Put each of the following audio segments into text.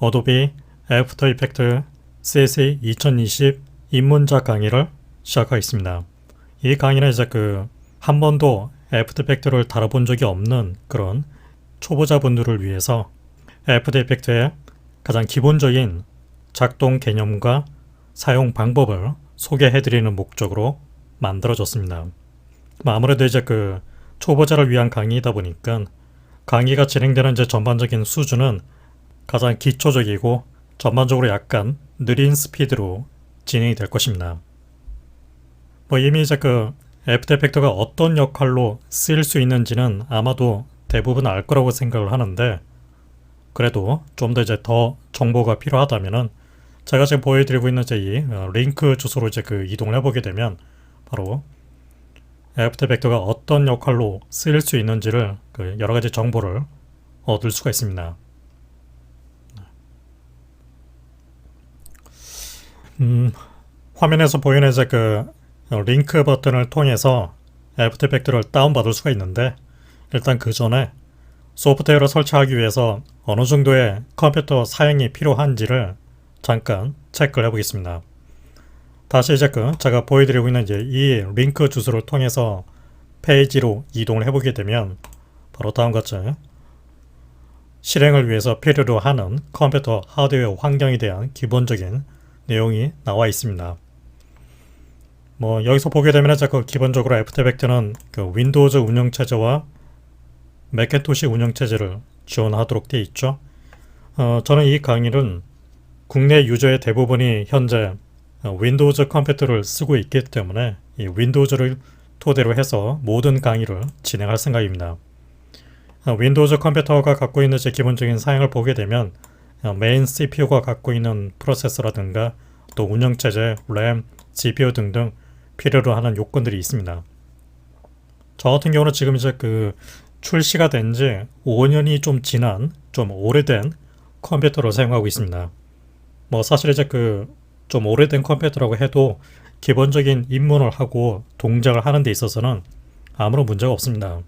어도비 애프터 이펙트 CC 2020 입문자 강의를 시작하겠습니다. 이 강의는 이제 한 번도 애프터 이펙트를 다뤄본 적이 없는 그런 초보자분들을 위해서 애프터 이펙트의 가장 기본적인 작동 개념과 사용 방법을 소개해드리는 목적으로 만들어졌습니다. 아무래도 이제 초보자를 위한 강의이다 보니까 강의가 진행되는 이제 전반적인 수준은 가장 기초적이고 전반적으로 약간 느린 스피드로 진행이 될 것입니다. 이미 이제 애프터 이펙터가 어떤 역할로 쓰일 수 있는지는 아마도 대부분 알 거라고 생각을 하는데, 그래도 좀 더 이제 더 정보가 필요하다면은 제가 지금 보여드리고 있는 이제 이 링크 주소로 이제 이동을 해보게 되면 바로 애프터 이펙터가 어떤 역할로 쓰일 수 있는지를 여러 가지 정보를 얻을 수가 있습니다. 화면에서 보이는 이제 링크 버튼을 통해서 애프터 이펙터를 다운받을 수가 있는데, 일단 그 전에 소프트웨어를 설치하기 위해서 어느 정도의 컴퓨터 사양이 필요한지를 잠깐 체크를 해보겠습니다. 다시 이제 제가 보여드리고 있는 이제 이 링크 주소를 통해서 페이지로 이동을 해보게 되면 바로 다음과 같이 실행을 위해서 필요로 하는 컴퓨터 하드웨어 환경에 대한 기본적인 내용이 나와 있습니다. 여기서 보게 되면 기본적으로 애프터 이펙트는 윈도우즈 운영체제와 매cin토시 운영체제를 지원하도록 되어 있죠. 저는 이 강의는 국내 유저의 대부분이 현재 윈도우즈 컴퓨터를 쓰고 있기 때문에 이 윈도우즈를 토대로 해서 모든 강의를 진행할 생각입니다. 윈도우즈 컴퓨터가 갖고 있는 제 기본적인 사양을 보게 되면 메인 CPU가 갖고 있는 프로세서라든가 또 운영체제, 램, GPU 등등 필요로 하는 요건들이 있습니다. 저 같은 경우는 지금 이제 출시가 된 지 5년이 좀 지난 좀 오래된 컴퓨터를 사용하고 있습니다. 사실 이제 좀 오래된 컴퓨터라고 해도 기본적인 입문을 하고 동작을 하는 데 있어서는 아무런 문제가 없습니다.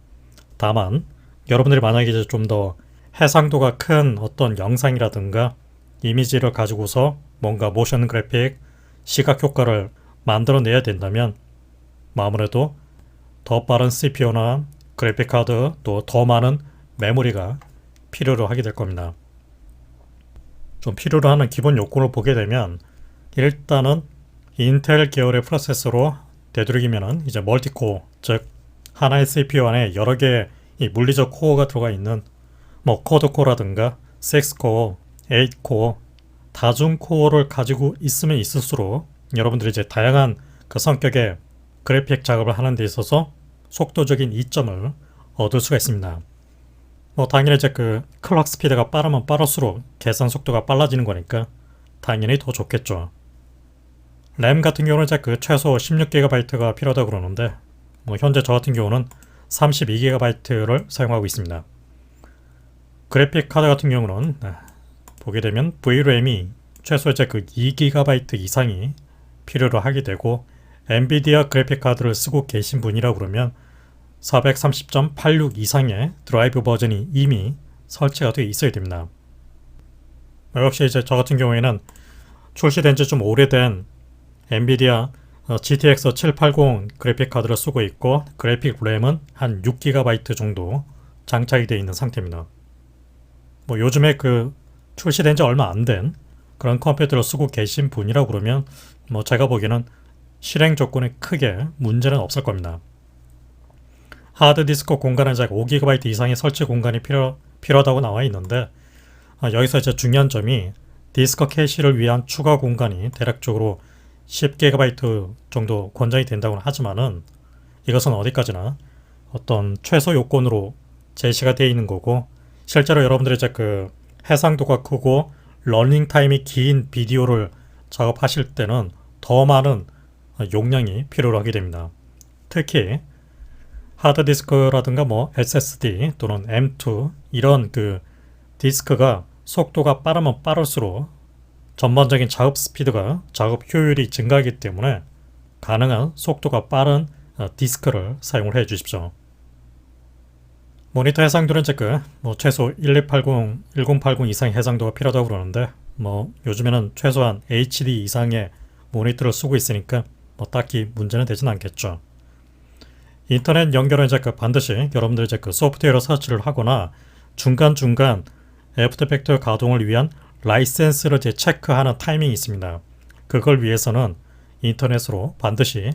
다만 여러분들이 만약에 이제 좀 더 해상도가 큰 어떤 영상이라든가 이미지를 가지고서 뭔가 모션 그래픽, 시각 효과를 만들어내야 된다면 아무래도 더 빠른 CPU나 그래픽 카드, 또 더 많은 메모리가 필요로 하게 될 겁니다. 좀 필요로 하는 기본 요건을 보게 되면 일단은 인텔 계열의 프로세서로 되도록이면은 이제 멀티코어, 즉 하나의 CPU 안에 여러 개의 이 물리적 코어가 들어가 있는 쿼드코어라든가 6코어, 8코어, 다중 코어를 가지고 있으면 있을수록 여러분들이 이제 다양한 성격의 그래픽 작업을 하는 데 있어서 속도적인 이점을 얻을 수가 있습니다. 당연히 이제 클럭 스피드가 빠르면 빠를수록 계산 속도가 빨라지는 거니까 당연히 더 좋겠죠. 램 같은 경우는 이제 최소 16GB가 필요하다고 그러는데 현재 저 같은 경우는 32GB를 사용하고 있습니다. 그래픽 카드 같은 경우는 보게 되면 VRAM이 최소 이제 2GB 이상이 필요로 하게 되고, 엔비디아 그래픽 카드를 쓰고 계신 분이라고 그러면 430.86 이상의 드라이브 버전이 이미 설치가 되어 있어야 됩니다. 역시 이제 저 같은 경우에는 출시된 지 좀 오래된 엔비디아 GTX 780 그래픽 카드를 쓰고 있고, 그래픽 램은 한 6GB 정도 장착이 되어 있는 상태입니다. 요즘에 출시된 지 얼마 안 된 그런 컴퓨터를 쓰고 계신 분이라고 그러면 제가 보기에는 실행 조건에 크게 문제는 없을 겁니다. 하드디스크 공간은 5GB 이상의 설치 공간이 필요하다고 나와 있는데, 여기서 이제 중요한 점이 디스크 캐시를 위한 추가 공간이 대략적으로 10GB 정도 권장이 된다고는 하지만은 이것은 어디까지나 어떤 최소 요건으로 제시가 되어 있는 거고, 실제로 여러분들이 이제 해상도가 크고 러닝 타임이 긴 비디오를 작업하실 때는 더 많은 용량이 필요로 하게 됩니다. 특히 하드디스크라든가 SSD 또는 M2 이런 디스크가 속도가 빠르면 빠를수록 전반적인 작업 스피드가 작업 효율이 증가하기 때문에 가능한 속도가 빠른 디스크를 사용을 해 주십시오. 모니터 해상도는 이제 최소 1280, 1080 이상 해상도가 필요하다고 그러는데 요즘에는 최소한 HD 이상의 모니터를 쓰고 있으니까 딱히 문제는 되진 않겠죠. 인터넷 연결은 이제 반드시 여러분들 이제 소프트웨어 서치를 하거나 중간중간 애프터 이펙트 가동을 위한 라이센스를 이제 체크하는 타이밍이 있습니다. 그걸 위해서는 인터넷으로 반드시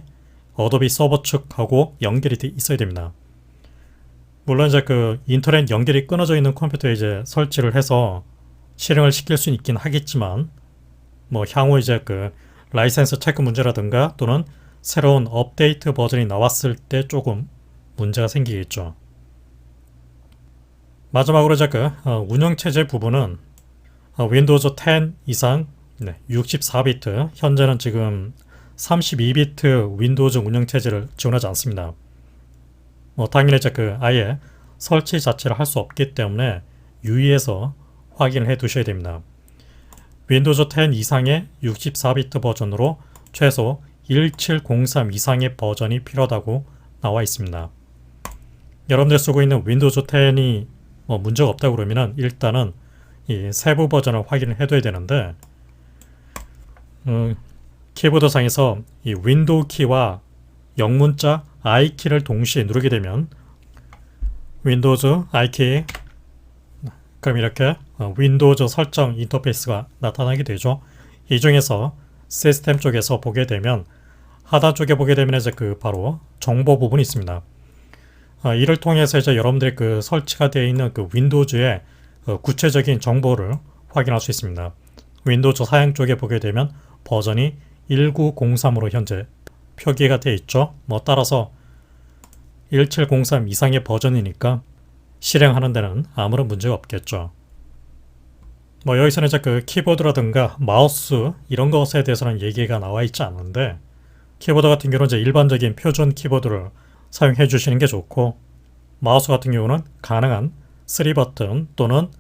어도비 서버 측하고 연결이 돼 있어야 됩니다. 물론 이제 인터넷 연결이 끊어져 있는 컴퓨터에 이제 설치를 해서 실행을 시킬 수는 있긴 하겠지만 향후 이제 라이센스 체크 문제라든가 또는 새로운 업데이트 버전이 나왔을 때 조금 문제가 생기겠죠. 마지막으로 이제 운영체제 부분은 윈도우즈 10 이상 64비트, 현재는 지금 32비트 윈도우즈 운영체제를 지원하지 않습니다. 당연히 이제 아예 설치 자체를 할 수 없기 때문에 유의해서 확인을 해 두셔야 됩니다. 윈도우즈 10 이상의 64비트 버전으로 최소 1703 이상의 버전이 필요하다고 나와 있습니다. 여러분들 쓰고 있는 윈도우즈 10이 문제가 없다고 그러면 일단은 이 세부 버전을 확인을 해둬야 되는데 키보드 상에서 이 윈도우 키와 영문자 I 키를 동시에 누르게 되면 윈도우즈 I 키, 그럼 이렇게 윈도우즈 설정 인터페이스가 나타나게 되죠. 이 중에서 시스템 쪽에서 보게 되면 하단 쪽에 보게 되면 이제 바로 정보 부분이 있습니다. 이를 통해서 이제 여러분들이 설치가 되어 있는 윈도우즈의 구체적인 정보를 확인할 수 있습니다. 윈도우즈 사양 쪽에 보게 되면 버전이 1903으로 현재 표기가 되어 있죠. 따라서 1703 이상의 버전이니까 실행하는 데는 아무런 문제가 없겠죠. 여기서는 이제 키보드라든가 마우스 이런 것에 대해서는 얘기가 나와 있지 않는데, 키보드 같은 경우는 이제 일반적인 표준 키보드를 사용해 주시는 게 좋고, 마우스 같은 경우는 가능한 3버튼 또는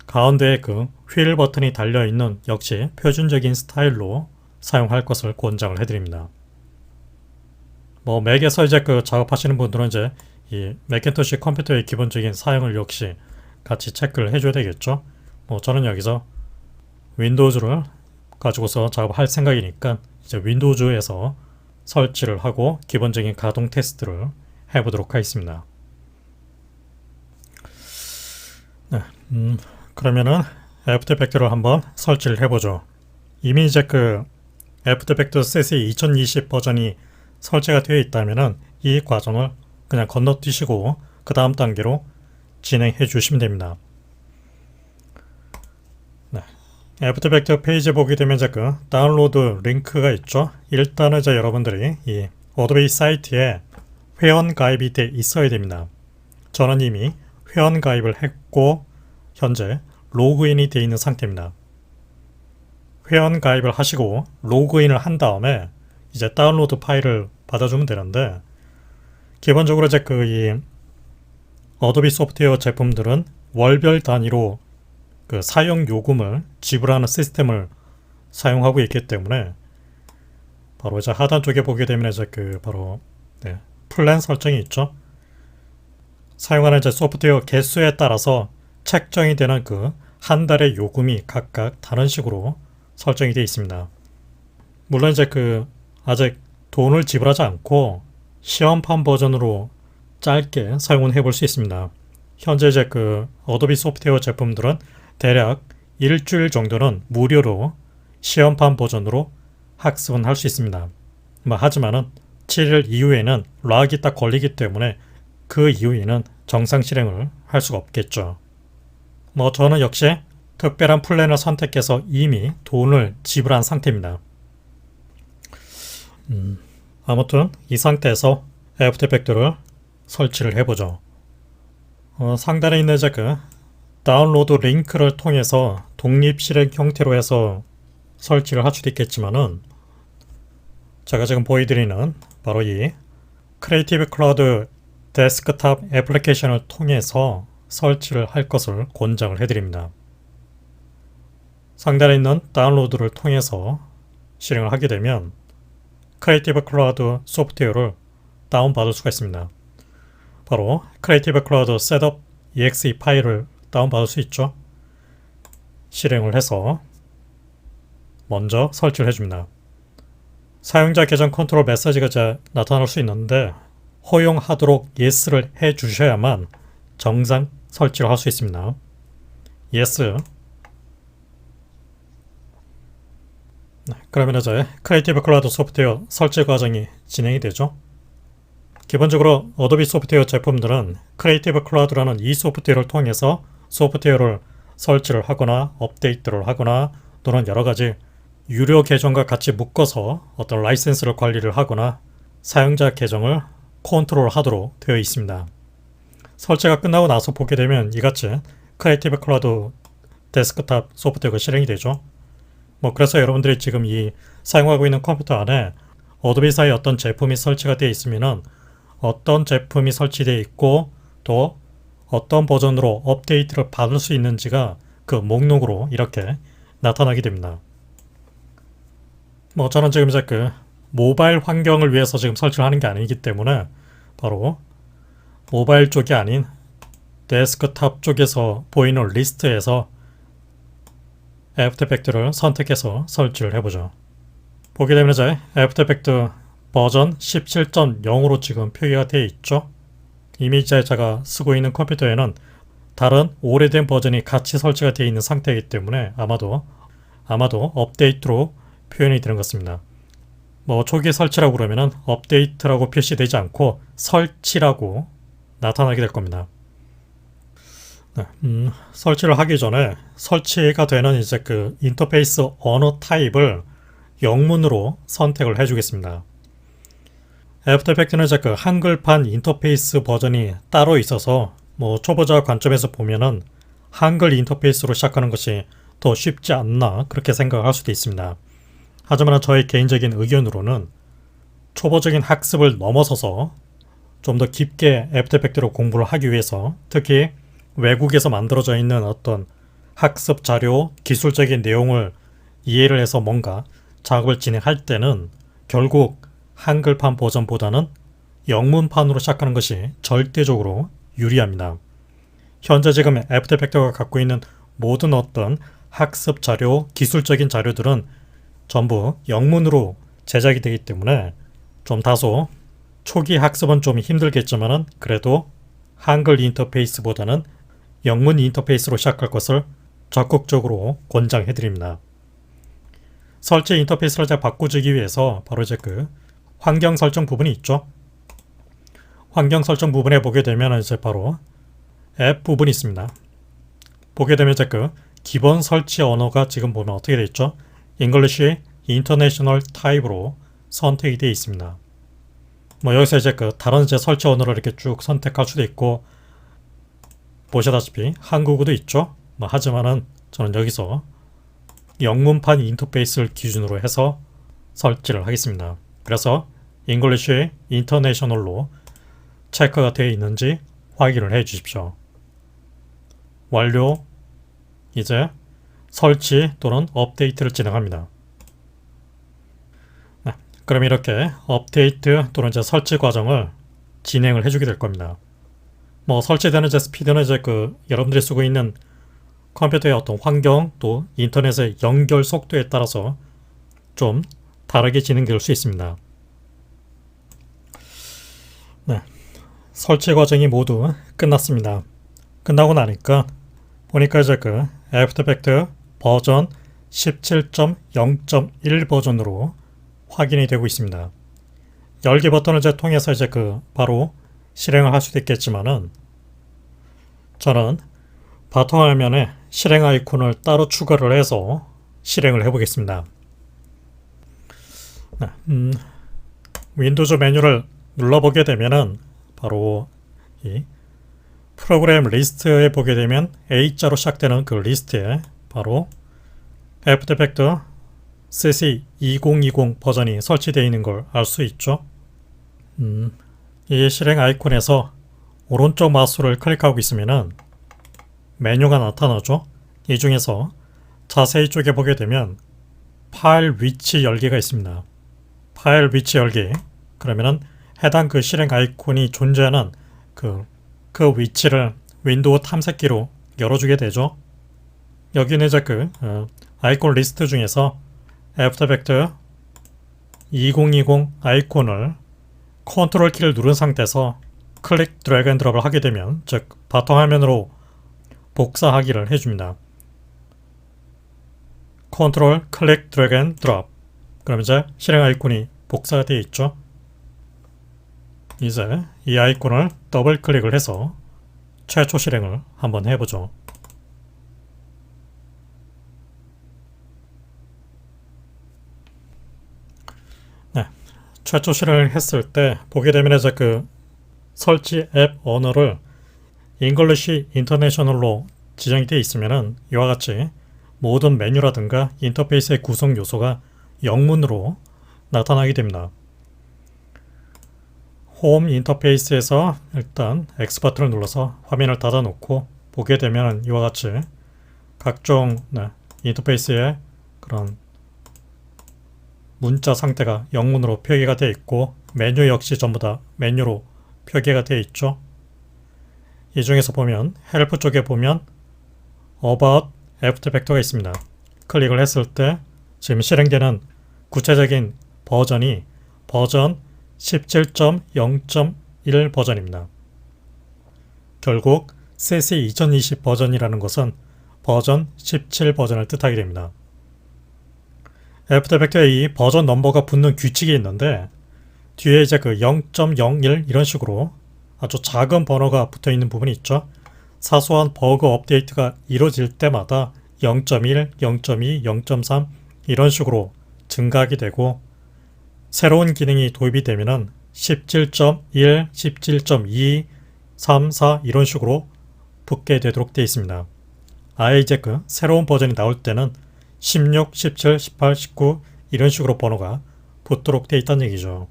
가운데에 휠 버튼이 달려있는 역시 표준적인 스타일로 사용할 것을 권장을 해드립니다. 맥에서 이제 작업하시는 분들은 이제 이 맥킨토시 컴퓨터의 기본적인 사용을 역시 같이 체크를 해줘야 되겠죠. 저는 여기서 윈도우즈를 가지고서 작업할 생각이니까 이제 윈도우즈에서 설치를 하고 기본적인 가동 테스트를 해보도록 하겠습니다. 네, 그러면은 애프터 이펙트를 한번 설치를 해보죠. 이미 이제 애프터 이펙트 CC 2020 버전이 설치가 되어 있다면은 이 과정을 그냥 건너뛰시고 그 다음 단계로 진행해 주시면 됩니다. 네. 애프터 이펙트 페이지 보게 되면 이제 다운로드 링크가 있죠. 일단은 이제 여러분들이 이 어도비 사이트에 회원 가입이 돼 있어야 됩니다. 저는 이미 회원 가입을 했고 현재 로그인이 되어 있는 상태입니다. 회원 가입을 하시고 로그인을 한 다음에 이제 다운로드 파일을 받아주면 되는데, 기본적으로 이제 이 어도비 소프트웨어 제품들은 월별 단위로 사용 요금을 지불하는 시스템을 사용하고 있기 때문에 바로 이제 하단 쪽에 보게 되면 이제 바로 플랜 설정이 있죠. 사용하는 이제 소프트웨어 개수에 따라서 책정이 되는 한 달의 요금이 각각 다른 식으로 설정이 되어 있습니다. 물론 이제 아직 돈을 지불하지 않고 시험판 버전으로 짧게 사용은 해볼 수 있습니다. 현재 이제 어도비 소프트웨어 제품들은 대략 일주일 정도는 무료로 시험판 버전으로 학습은 할 수 있습니다. 하지만은 7일 이후에는 락이 딱 걸리기 때문에 그 이후에는 정상 실행을 할 수가 없겠죠. 저는 역시 특별한 플랜을 선택해서 이미 돈을 지불한 상태입니다. 아무튼 이 상태에서 애프터 이펙트를 설치를 해보죠. 상단에 있는 이제 다운로드 링크를 통해서 독립 실행 형태로 해서 설치를 할 수도 있겠지만은, 제가 지금 보여드리는 바로 이 크리에이티브 클라우드 데스크탑 애플리케이션을 통해서 설치를 할 것을 권장을 해드립니다. 상단에 있는 다운로드를 통해서 실행을 하게 되면 크리에이티브 클라우드 소프트웨어를 다운받을 수가 있습니다. 바로 크리에이티브 클라우드 셋업 exe 파일을 다운받을 수 있죠. 실행을 해서 먼저 설치를 해줍니다. 사용자 계정 컨트롤 메시지가 이제 나타날 수 있는데 허용하도록 yes를 해주셔야만 정상 설치를 할 수 있습니다. yes. 그러면 이제 크리에이티브 클라우드 소프트웨어 설치 과정이 진행이 되죠. 기본적으로 어도비 소프트웨어 제품들은 크리에이티브 클라우드라는 이 소프트웨어를 통해서 소프트웨어를 설치를 하거나 업데이트를 하거나 또는 여러가지 유료 계정과 같이 묶어서 어떤 라이센스를 관리를 하거나 사용자 계정을 컨트롤하도록 되어 있습니다. 설치가 끝나고 나서 보게 되면 이같이 크리에이티브 클라우드 데스크탑 소프트웨어가 실행이 되죠. 그래서 여러분들이 지금 이 사용하고 있는 컴퓨터 안에 어도비사의 어떤 제품이 설치가 되어 있으면 어떤 제품이 설치되어 있고 또 어떤 버전으로 업데이트를 받을 수 있는지가 그 목록으로 이렇게 나타나게 됩니다. 저는 지금 이제 그 모바일 환경을 위해서 지금 설치를 하는 게 아니기 때문에 바로 모바일 쪽이 아닌 데스크탑 쪽에서 보이는 리스트에서 애프터 이펙트를 선택해서 설치를 해보죠. 보게 되면 이제 애프터 이펙트 버전 17.0으로 지금 표기가 되어 있죠. 이미 제가 쓰고 있는 컴퓨터에는 다른 오래된 버전이 같이 설치가 되어 있는 상태이기 때문에 아마도 업데이트로 표현이 되는 것 같습니다. 초기 설치라고 그러면은 업데이트라고 표시되지 않고 설치라고 나타나게 될 겁니다. 설치를 하기 전에 설치가 되는 이제 그 인터페이스 언어 타입을 영문으로 선택을 해주겠습니다. 애프터 이펙트는 이제 그 한글판 인터페이스 버전이 따로 있어서 초보자 관점에서 보면은 한글 인터페이스로 시작하는 것이 더 쉽지 않나 그렇게 생각할 수도 있습니다. 하지만 저의 개인적인 의견으로는 초보적인 학습을 넘어서서 좀 더 깊게 애프터 이펙트로 공부를 하기 위해서 특히 외국에서 만들어져 있는 어떤 학습 자료, 기술적인 내용을 이해를 해서 뭔가 작업을 진행할 때는 결국 한글판 버전보다는 영문판으로 시작하는 것이 절대적으로 유리합니다. 현재 지금 애프터 이펙트가 갖고 있는 모든 어떤 학습 자료, 기술적인 자료들은 전부 영문으로 제작이 되기 때문에 좀 다소 초기 학습은 좀 힘들겠지만은 그래도 한글 인터페이스보다는 영문 인터페이스로 시작할 것을 적극적으로 권장해 드립니다. 설치 인터페이스를 바꾸기 위해서 바로 이제 그 환경 설정 부분이 있죠. 환경 설정 부분에 보게 되면 이제 바로 앱 부분이 있습니다. 보게 되면 이제 그 기본 설치 언어가 지금 보면 어떻게 되어 있죠? English International 타입으로 선택이 되어 있습니다. 여기서 이제 그 다른 이제 설치 언어를 이렇게 쭉 선택할 수도 있고 보시다시피 한국어도 있죠. 하지만은 저는 여기서 영문판 인터페이스를 기준으로 해서 설치를 하겠습니다. 그래서 English International로 체크가 되어 있는지 확인을 해 주십시오. 완료. 이제 설치 또는 업데이트를 진행합니다. 그럼 이렇게 업데이트 또는 이제 설치 과정을 진행을 해주게 될 겁니다. 설치되는 이제 스피드는 이제 그 여러분들이 쓰고 있는 컴퓨터의 어떤 환경 또 인터넷의 연결 속도에 따라서 좀 다르게 진행될 수 있습니다. 설치 과정이 모두 끝났습니다. 끝나고 나니까 보니까 이제 그 애프터 이펙트 버전 17.0.1 버전으로 확인이 되고 있습니다. 열기 버튼을 통해서 이제 그 바로 실행을 할 수도 있겠지만은 저는 바탕화면에 실행 아이콘을 따로 추가를 해서 실행을 해보겠습니다. 윈도우즈 메뉴를 눌러보게 되면은 바로 이 프로그램 리스트에 보게 되면 A자로 시작되는 그 리스트에 바로 애프터 이펙트 CC 2020 버전이 설치되어 있는 걸 알 수 있죠. 이 실행 아이콘에서 오른쪽 마우스를 클릭하고 있으면은 메뉴가 나타나죠. 이 중에서 자세히 쪽에 보게 되면 파일 위치 열기가 있습니다. 파일 위치 열기. 그러면은 해당 그 실행 아이콘이 존재하는 그 위치를 윈도우 탐색기로 열어주게 되죠. 여기는 이제 그 아이콘 리스트 중에서 애프터 이펙트 2020 아이콘을 컨트롤 키를 누른 상태에서 클릭 드래그 앤 드롭을 하게 되면, 즉 바탕화면으로 복사하기를 해줍니다. 컨트롤 클릭 드래그 앤 드롭. 그럼 이제 실행 아이콘이 복사가 되어 있죠. 이제 이 아이콘을 더블 클릭을 해서 최초 실행을 한번 해보죠. 네, 최초 실행을 했을 때 보게 되면 이제 그 설치 앱 언어를 English International로 지정이 되어 있으면은 이와 같이 모든 메뉴라든가 인터페이스의 구성 요소가 영문으로 나타나게 됩니다. 홈 인터페이스에서 일단 X 버튼을 눌러서 화면을 닫아 놓고 보게 되면 이와 같이 각종 인터페이스의 그런 문자 상태가 영문으로 표기가 되어 있고, 메뉴 역시 전부 다 메뉴로 표기가 되어 있죠. 이 중에서 보면 헬프 쪽에 보면 About 애프터 이펙트가 있습니다. 클릭을 했을 때 지금 실행되는 구체적인 버전이 버전 17.0.1 버전입니다. 결국 CC 2020 버전이라는 것은 버전 17 버전을 뜻하게 됩니다. 애프터 이펙트에 이 버전 넘버가 붙는 규칙이 있는데, 뒤에 이제 그 0.01 이런 식으로 아주 작은 번호가 붙어 있는 부분이 있죠. 사소한 버그 업데이트가 이루어질 때마다 0.1, 0.2, 0.3 이런 식으로 증가하게 되고, 새로운 기능이 도입이 되면은 17.1, 17.2, 3, 4 이런 식으로 붙게 되도록 되어 있습니다. 아예 이제 그 새로운 버전이 나올 때는 16, 17, 18, 19 이런 식으로 번호가 붙도록 되어 있다는 얘기죠.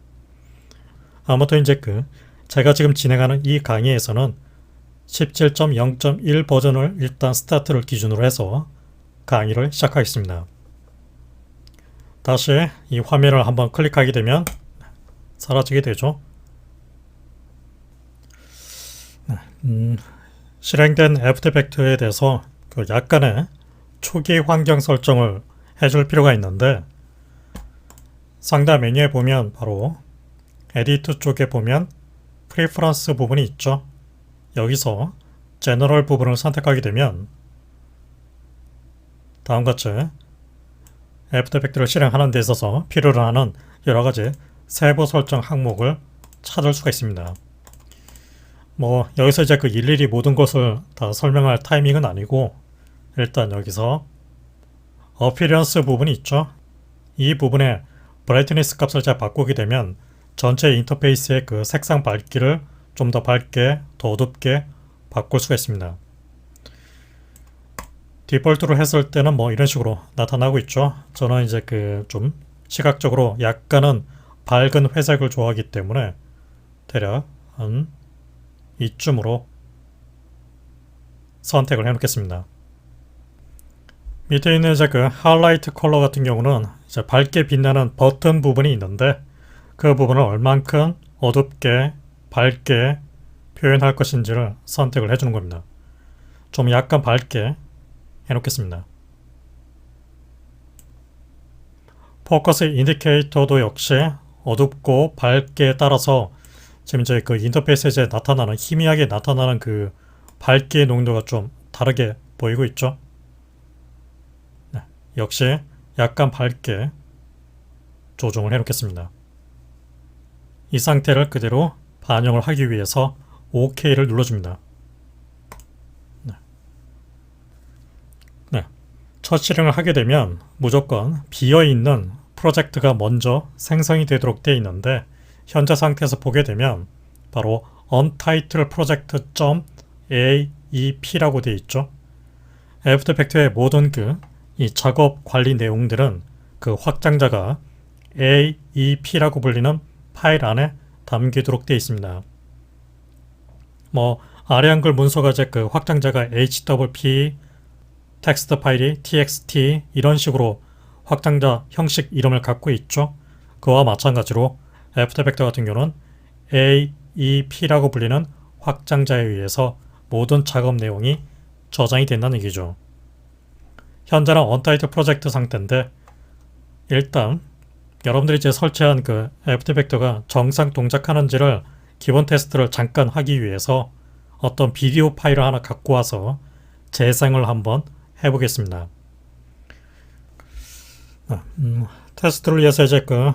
아무튼 이제 그 제가 지금 진행하는 이 강의에서는 17.0.1 버전을 일단 스타트를 기준으로 해서 강의를 시작하겠습니다. 다시 이 화면을 한번 클릭하게 되면 사라지게 되죠. 실행된 애프터 이펙트에 대해서 그 약간의 초기 환경 설정을 해줄 필요가 있는데, 상단 메뉴에 보면 바로 에디트 쪽에 보면 프리퍼런스 부분이 있죠. 여기서 제너럴 부분을 선택하게 되면 다음같이 애프터 이펙트를 실행하는 데 있어서 필요로 하는 여러가지 세부 설정 항목을 찾을 수가 있습니다. 뭐 여기서 이제 그 일일이 모든 것을 다 설명할 타이밍은 아니고, 일단 여기서 어피리언스 부분이 있죠. 이 부분에 브라이트니스 값을 잘 바꾸게 되면 전체 인터페이스의 그 색상 밝기를 좀 더 밝게, 더 어둡게 바꿀 수가 있습니다. 디폴트로 했을 때는 뭐 이런 식으로 나타나고 있죠. 저는 이제 그 좀 시각적으로 약간은 밝은 회색을 좋아하기 때문에 대략 한 이쯤으로 선택을 해 놓겠습니다. 밑에 있는 이제 그 하이라이트 컬러 같은 경우는 이제 밝게 빛나는 버튼 부분이 있는데, 그 부분을 얼만큼 어둡게 밝게 표현할 것인지를 선택을 해주는 겁니다. 좀 약간 밝게 해놓겠습니다. 포커스 인디케이터도 역시 어둡고 밝게 따라서 지금 이제 그 인터페이스에 이제 나타나는, 희미하게 나타나는 그 밝기의 농도가 좀 다르게 보이고 있죠. 네, 역시 약간 밝게 조정을 해놓겠습니다. 이 상태를 그대로 반영을 하기 위해서 OK를 눌러줍니다. 네. 첫 실행을 하게 되면 무조건 비어있는 프로젝트가 먼저 생성이 되도록 되어 있는데, 현재 상태에서 보게 되면 바로 untitled project.aep라고 되어 있죠. 애프터 이펙트의 모든 이 작업 관리 내용들은 그 확장자가 aep라고 불리는 파일 안에 담기도록 되어 있습니다. 뭐 아래 한글 문서가 이제 그 확장자가 hwp, 텍스트 파일이 txt 이런 식으로 확장자 형식 이름을 갖고 있죠. 그와 마찬가지로 애프터 이펙트 같은 경우는 aep라고 불리는 확장자에 의해서 모든 작업 내용이 저장이 된다는 얘기죠. 현재는 언타이틀 프로젝트 상태인데 일단 여러분들이 이제 설치한 그 애프터 이펙터가 정상 동작하는지를 기본 테스트를 잠깐 하기 위해서 어떤 비디오 파일을 하나 갖고 와서 재생을 한번 해보겠습니다. 테스트를 위해서 이제 그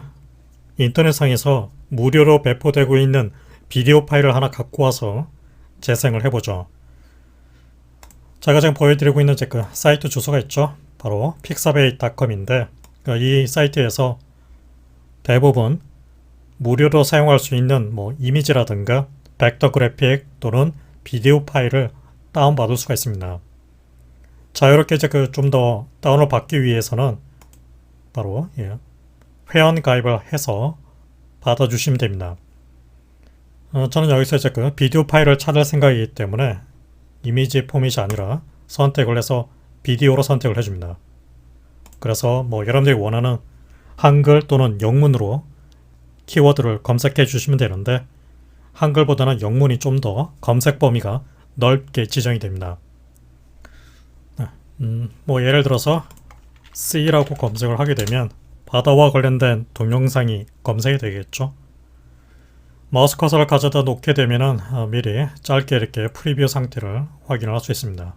인터넷상에서 무료로 배포되고 있는 비디오 파일을 하나 갖고 와서 재생을 해보죠. 제가 지금 보여드리고 있는 그 사이트 주소가 있죠. 바로 pixabay.com인데 이 사이트에서 대부분 무료로 사용할 수 있는 뭐 이미지라든가 벡터 그래픽 또는 비디오 파일을 다운받을 수가 있습니다. 자유롭게 이제 그 좀 더 다운을 받기 위해서는 바로 회원 가입을 해서 받아주시면 됩니다. 저는 여기서 이제 그 비디오 파일을 찾을 생각이기 때문에 이미지 포맷이 아니라 선택을 해서 비디오로 선택을 해줍니다. 그래서 뭐 여러분들이 원하는 한글 또는 영문으로 키워드를 검색해 주시면 되는데 한글보다는 영문이 좀 더 검색 범위가 넓게 지정이 됩니다. 뭐 예를 들어서 C라고 검색을 하게 되면 바다와 관련된 동영상이 검색이 되겠죠. 마우스 커서를 가져다 놓게 되면은 미리 짧게 이렇게 프리뷰 상태를 확인을 할 수 있습니다.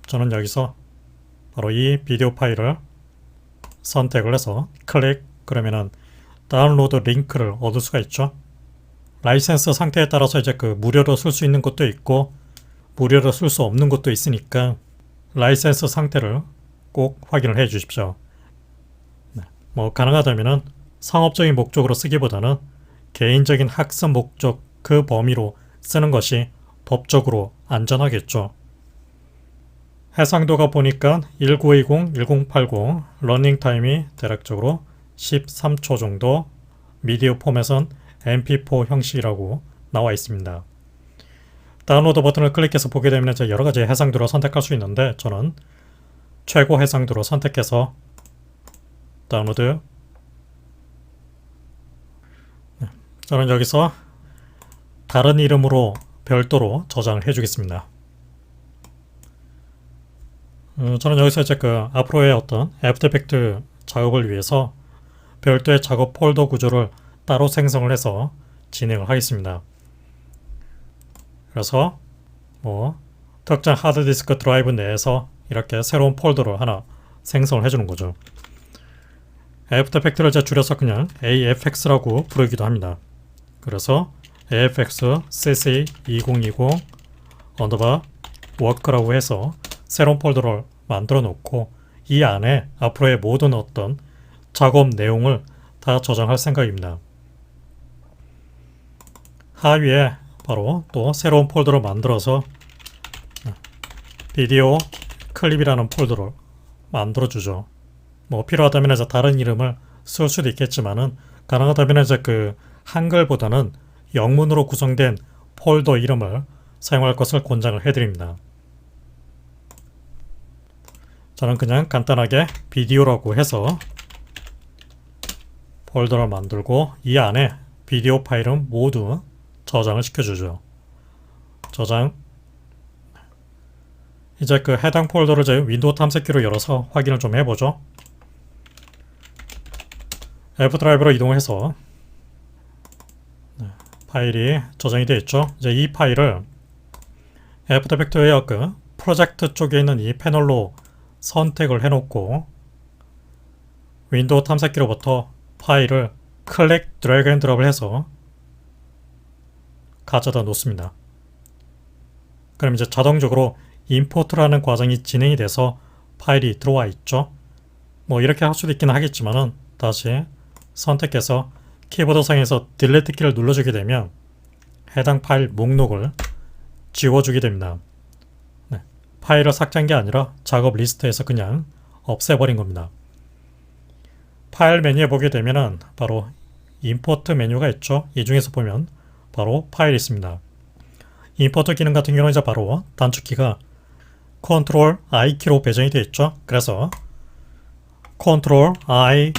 저는 여기서 바로 이 비디오 파일을 선택을 해서 클릭 그러면은 다운로드 링크를 얻을 수가 있죠. 라이센스 상태에 따라서 이제 그 무료로 쓸 수 있는 것도 있고 무료로 쓸 수 없는 것도 있으니까 라이센스 상태를 꼭 확인을 해 주십시오. 뭐 가능하다면은 상업적인 목적으로 쓰기보다는 개인적인 학습 목적 그 범위로 쓰는 것이 법적으로 안전하겠죠. 해상도가 보니까 1920, 1080 러닝타임이 대략적으로 13초 정도, 미디어 포맷은 mp4 형식이라고 나와 있습니다. 다운로드 버튼을 클릭해서 보게 되면 이제 여러 가지 해상도를 선택할 수 있는데 저는 최고 해상도로 선택해서 다운로드. 저는 여기서 다른 이름으로 별도로 저장을 해주겠습니다. 저는 여기서 이제 그 앞으로의 어떤 애프터 이펙트 작업을 위해서 별도의 작업 폴더 구조를 따로 생성을 해서 진행을 하겠습니다. 그래서 뭐 특정 하드디스크 드라이브 내에서 이렇게 새로운 폴더를 하나 생성을 해주는 거죠. 애프터 이펙트를 이제 줄여서 그냥 AFX라고 부르기도 합니다. 그래서 AFX CC 2020 언더바 워크라고 해서 새로운 폴더를 만들어 놓고 이 안에 앞으로의 모든 어떤 작업 내용을 다 저장할 생각입니다. 하위에 바로 또 새로운 폴더를 만들어서 비디오 클립이라는 폴더를 만들어 주죠. 뭐 필요하다면 이제 다른 이름을 쓸 수도 있겠지만은 가능하다면 이제 그 한글보다는 영문으로 구성된 폴더 이름을 사용할 것을 권장을 해드립니다. 저는 그냥 간단하게 비디오라고 해서 폴더를 만들고 이 안에 비디오 파일은 모두 저장을 시켜주죠. 저장. 이제 그 해당 폴더를 제 윈도우 탐색기로 열어서 확인을 좀 해보죠. F 드라이브로 이동해서 파일이 저장이 되어 있죠. 이제 이 파일을 애프터 이펙터의 그 프로젝트 쪽에 있는 이 패널로 선택을 해놓고 윈도우 탐색기로부터 파일을 클릭 드래그 앤 드롭을 해서 가져다 놓습니다. 그럼 이제 자동적으로 임포트라는 과정이 진행이 돼서 파일이 들어와 있죠. 뭐 이렇게 할 수도 있긴 하겠지만은 다시 선택해서 키보드 상에서 딜리트 키를 눌러주게 되면 해당 파일 목록을 지워주게 됩니다. 파일을 삭제한 게 아니라 작업 리스트에서 그냥 없애버린 겁니다. 파일 메뉴에 보게 되면은 바로 임포트 메뉴가 있죠. 이 중에서 보면 바로 파일이 있습니다. 임포트 기능 같은 경우는 이제 바로 단축키가 Ctrl I 키로 배정이 되어 있죠. 그래서 Ctrl I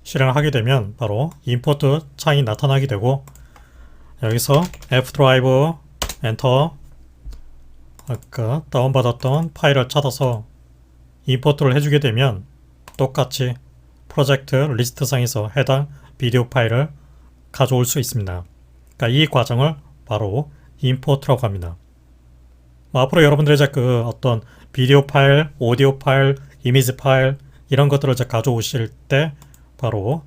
실행을 하게 되면 바로 임포트 창이 나타나게 되고, 여기서 F드라이브 엔터, 아까 다운받았던 파일을 찾아서 임포트를 해주게 되면 똑같이 프로젝트 리스트 상에서 해당 비디오 파일을 가져올 수 있습니다. 그러니까 이 과정을 바로 임포트라고 합니다. 앞으로 여러분들이 이제 그 어떤 비디오 파일, 오디오 파일, 이미지 파일 이런 것들을 이제 가져오실 때 바로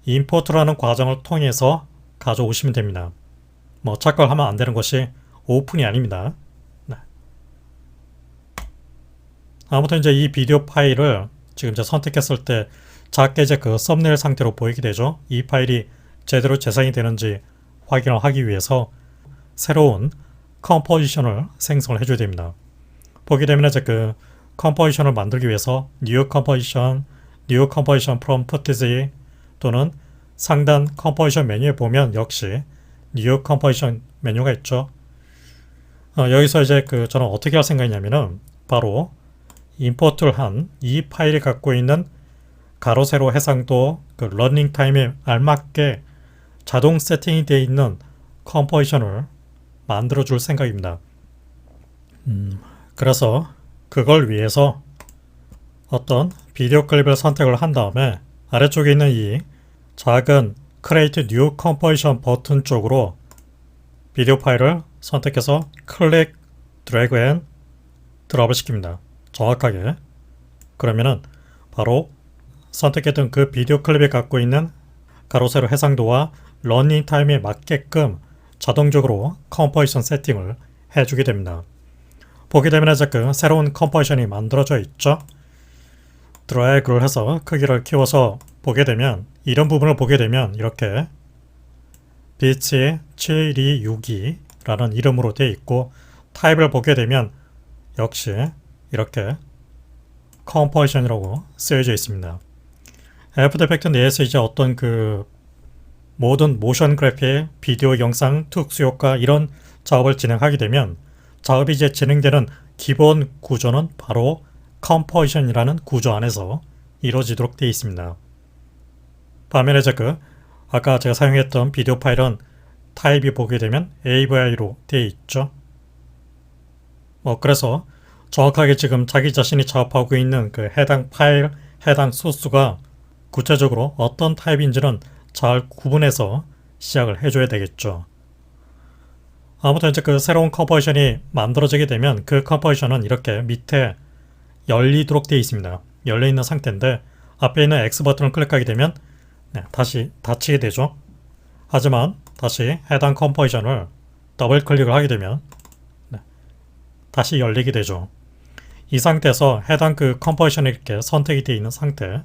임포트라는 과정을 통해서 가져오시면 됩니다. 뭐 착각하면 안 되는 것이 오픈이 아닙니다. 네. 아무튼 이제 이 비디오 파일을 지금 이제 선택했을 때 작게 이제 그 썸네일 상태로 보이게 되죠. 이 파일이 제대로 재생이 되는지 확인을 하기 위해서 새로운 컴포지션을 생성을 해줘야 됩니다. 보게 되면 이제 그 컴포지션을 만들기 위해서 New Composition from Footage 또는 상단 컴포지션 메뉴에 보면 역시 New Composition 메뉴가 있죠. 여기서 이제 그 저는 어떻게 할 생각이냐면은 바로 임포트를 한 이 파일이 갖고 있는 가로 세로 해상도 그 러닝 타임에 알맞게 자동 세팅이 되어 있는 컴포지션을 만들어 줄 생각입니다. 그래서 그걸 위해서 어떤 비디오 클립을 선택을 한 다음에 아래쪽에 있는 이 작은 Create New Composition 버튼 쪽으로 비디오 파일을 선택해서 클릭, 드래그 앤 드롭을 시킵니다. 정확하게. 그러면은 바로 선택했던 그 비디오 클립이 갖고 있는 가로 세로 해상도와 러닝 타임에 맞게끔 자동적으로 컴포지션 세팅을 해주게 됩니다. 보게 되면 이제 그 새로운 컴포지션이 만들어져 있죠. 드래그를 해서 크기를 키워서 보게 되면 이런 부분을 보게 되면 이렇게 비치 7262라는 이름으로 되어 있고 타입을 보게 되면 역시 이렇게 컴포지션이라고 쓰여져 있습니다. 애프터 이펙트 내에서 이제 어떤 그 모든 모션 그래픽, 비디오, 영상, 특수 효과 이런 작업을 진행하게 되면 작업이 이제 진행되는 기본 구조는 바로 컴포지션이라는 구조 안에서 이루어지도록 되어 있습니다. 반면에 이제 그 아까 제가 사용했던 비디오 파일은 타입이 보게 되면 AVI로 되어 있죠. 그래서 정확하게 지금 자기 자신이 작업하고 있는 그 해당 파일, 해당 소스가 구체적으로 어떤 타입인지는 잘 구분해서 시작을 해줘야 되겠죠. 아무튼 이제 그 새로운 컴포지션이 만들어지게 되면 그 컴포지션은 이렇게 밑에 열리도록 되어 있습니다. 열려있는 상태인데 앞에 있는 X 버튼을 클릭하게 되면 다시 닫히게 되죠. 하지만 다시 해당 컴포지션을 더블 클릭을 하게 되면 다시 열리게 되죠. 이 상태에서 해당 그 컴포지션이 이렇게 선택이 되어 있는 상태,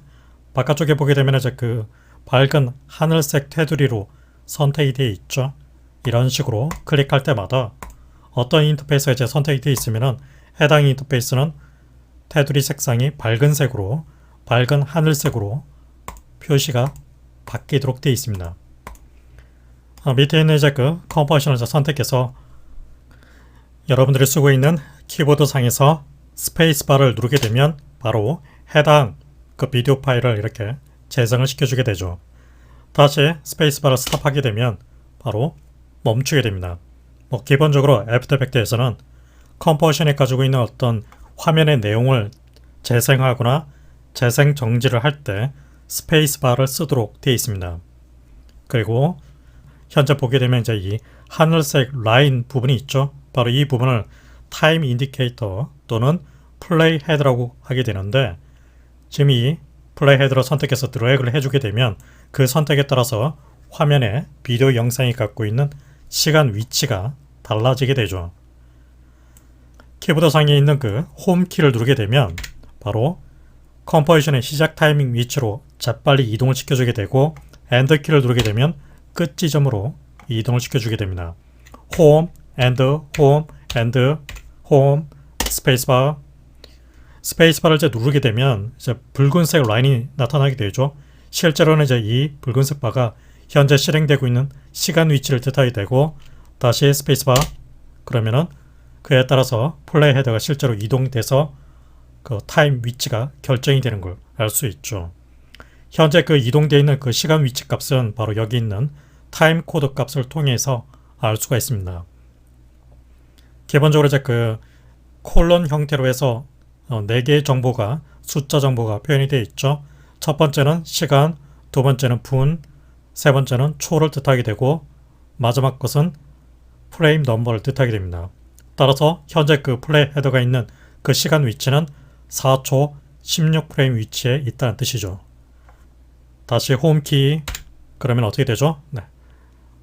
바깥쪽에 보게 되면 이제 그 밝은 하늘색 테두리로 선택이 되어 있죠. 이런 식으로 클릭할 때마다 어떤 인터페이스가 이제 선택이 되어 있으면은 해당 인터페이스는 테두리 색상이 밝은 색으로, 밝은 하늘색으로 표시가 바뀌도록 되어 있습니다. 밑에 있는 이제 그 컴포지션을 선택해서 여러분들이 쓰고 있는 키보드 상에서 스페이스바를 누르게 되면 바로 해당 그 비디오 파일을 이렇게 재생을 시켜주게 되죠. 다시 스페이스바를 스탑하게 되면 바로 멈추게 됩니다. 기본적으로 애프터 이펙트에서는 컴포지션이 가지고 있는 어떤 화면의 내용을 재생하거나 재생 정지를 할 때 스페이스바를 쓰도록 되어 있습니다. 그리고 현재 보게 되면 이제 이 하늘색 라인 부분이 있죠. 바로 이 부분을 타임 인디케이터 또는 플레이 헤드라고 하게 되는데 지금 이 플레이 헤드를 선택해서 드래그를 해주게 되면 그 선택에 따라서 화면에 비디오 영상이 갖고 있는 시간 위치가 달라지게 되죠. 키보드 상에 있는 그 홈키를 누르게 되면 바로 컴포지션의 시작 타이밍 위치로 재빨리 이동을 시켜주게 되고 엔드키를 누르게 되면 끝 지점으로 이동을 시켜주게 됩니다. 홈, 엔드, 홈, 엔드, 홈, 스페이스바. 스페이스바를 이제 누르게 되면 이제 붉은색 라인이 나타나게 되죠. 실제로는 이제 이 붉은색 바가 현재 실행되고 있는 시간 위치를 뜻하게 되고 다시 스페이스바 그러면은 그에 따라서 플레이 헤더가 실제로 이동돼서 그 타임 위치가 결정이 되는 걸 알 수 있죠. 현재 그 이동되어 있는 그 시간 위치 값은 바로 여기 있는 타임 코드 값을 통해서 알 수가 있습니다. 기본적으로 이제 그 콜론 형태로 해서 4개의 정보가 숫자 정보가 표현이 되어 있죠. 첫 번째는 시간, 두 번째는 분, 세 번째는 초를 뜻하게 되고 마지막 것은 프레임 넘버를 뜻하게 됩니다. 따라서 현재 그 플레이 헤더가 있는 그 시간 위치는 4초 16프레임 위치에 있다는 뜻이죠. 다시 홈키 그러면 어떻게 되죠? 네.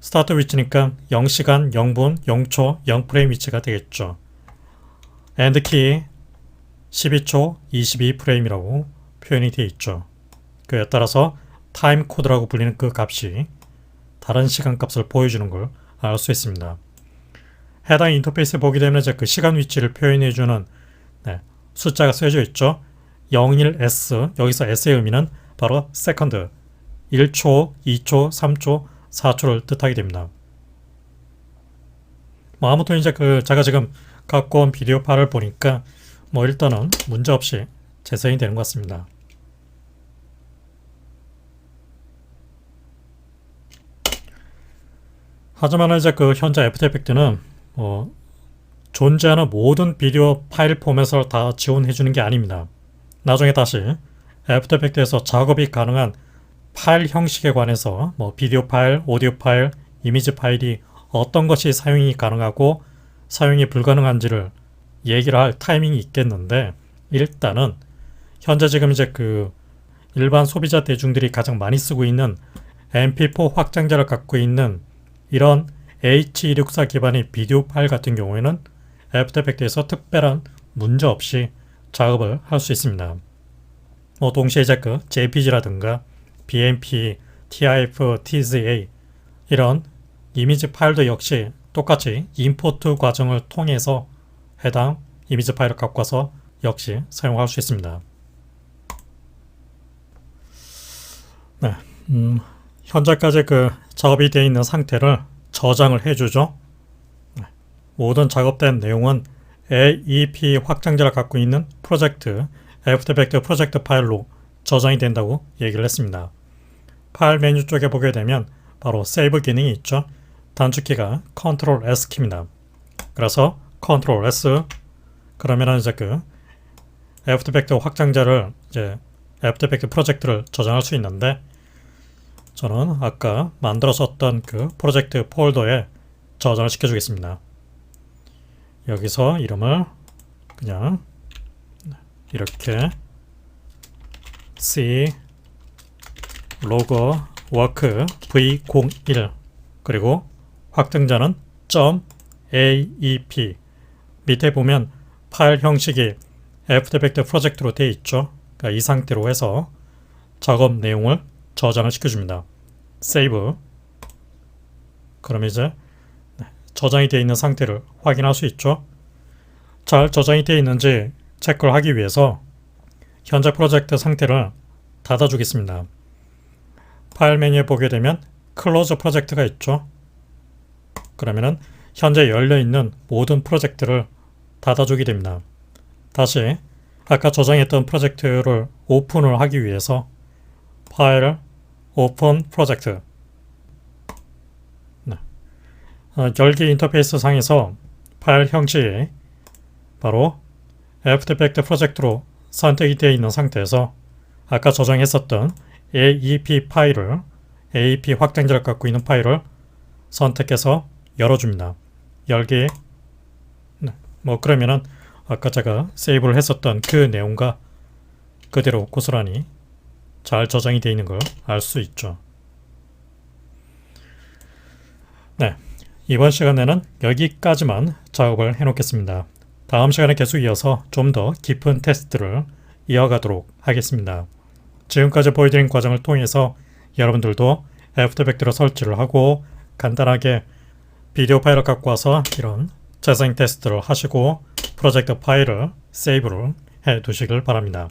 스타트 위치니까 0시간, 0분, 0초, 0프레임 위치가 되겠죠. 엔드키 12초 22프레임이라고 표현이 되어 있죠. 그에 따라서 타임 코드라고 불리는 그 값이 다른 시간 값을 보여주는 걸 알 수 있습니다. 해당 인터페이스에 보게 되면 이제 그 시간 위치를 표현해주는 숫자가 쓰여져 있죠. 01S, 여기서 S의 의미는 바로 세컨드, 1초, 2초, 3초, 4초를 뜻하게 됩니다. 아무튼 이제 그 제가 지금 갖고 온 비디오 파일을 보니까 일단은 문제없이 재생이 되는 것 같습니다. 하지만 이제 그 현재 애프터 이펙트는 존재하는 모든 비디오 파일 포맷을 다 지원해 주는 게 아닙니다. 나중에 다시 애프터 이펙트에서 작업이 가능한 파일 형식에 관해서 비디오 파일, 오디오 파일, 이미지 파일이 어떤 것이 사용이 가능하고 사용이 불가능한지를 얘기를 할 타이밍이 있겠는데, 일단은 현재 지금 이제 그 일반 소비자 대중들이 가장 많이 쓰고 있는 MP4 확장자를 갖고 있는 이런 H264 기반의 비디오 파일 같은 경우에는 애프터 이펙트에서 특별한 문제 없이 작업을 할 수 있습니다. 동시에 이제 그 JPG라든가 BMP, TIF, TZA 이런 이미지 파일도 역시 똑같이 임포트 과정을 통해서 해당 이미지 파일을 갖고 와서 역시 사용할 수 있습니다. 네, 현재까지 그 작업이 되어 있는 상태를 저장을 해주죠. 모든 작업된 내용은 AEP 확장자를 갖고 있는 프로젝트 애프터 이펙트 프로젝트 파일로 저장이 된다고 얘기를 했습니다. 파일 메뉴 쪽에 보게 되면 바로 세이브 기능이 있죠. 단축키가 Ctrl S 키입니다. 그래서 Ctrl S 그러면은 이제 그 애프터 이펙트 확장자를 이제 애프터 이펙트 프로젝트를 저장할 수 있는데, 저는 아까 만들었었던 그 프로젝트 폴더에 저장을 시켜주겠습니다. 여기서 이름을 그냥 이렇게 C 로고 워크 V01 그리고 확장자는 .aep 밑에 보면 파일 형식이 애프터 이펙트 프로젝트로 되어 있죠. 그러니까 이 상태로 해서 작업 내용을 저장을 시켜줍니다. 세이브. 그럼 이제 저장이 되어 있는 상태를 확인할 수 있죠. 잘 저장이 되어 있는지 체크를 하기 위해서 현재 프로젝트 상태를 닫아주겠습니다. 파일 메뉴에 보게 되면 클로즈 프로젝트가 있죠. 그러면은 현재 열려있는 모든 프로젝트를 닫아주게 됩니다. 다시 아까 저장했던 프로젝트를 오픈을 하기 위해서 파일 오픈 프로젝트 열기 인터페이스 상에서 파일 형식이 바로 애프터 이펙트 프로젝트로 선택이 되어 있는 상태에서 아까 저장했었던 AEP 파일을 AEP 확장자를 갖고 있는 파일을 선택해서 열어줍니다. 열기. 그러면은 아까 제가 세이브를 했었던 그 내용과 그대로 고스란히 잘 저장이 되어 있는 걸 알 수 있죠. 네, 이번 시간에는 여기까지만 작업을 해놓겠습니다. 다음 시간에 계속 이어서 좀 더 깊은 테스트를 이어가도록 하겠습니다. 지금까지 보여드린 과정을 통해서 여러분들도 애프터 이펙트로 설치를 하고 간단하게 비디오 파일을 갖고 와서 이런 재생 테스트를 하시고 프로젝트 파일을 세이브를 해 두시길 바랍니다.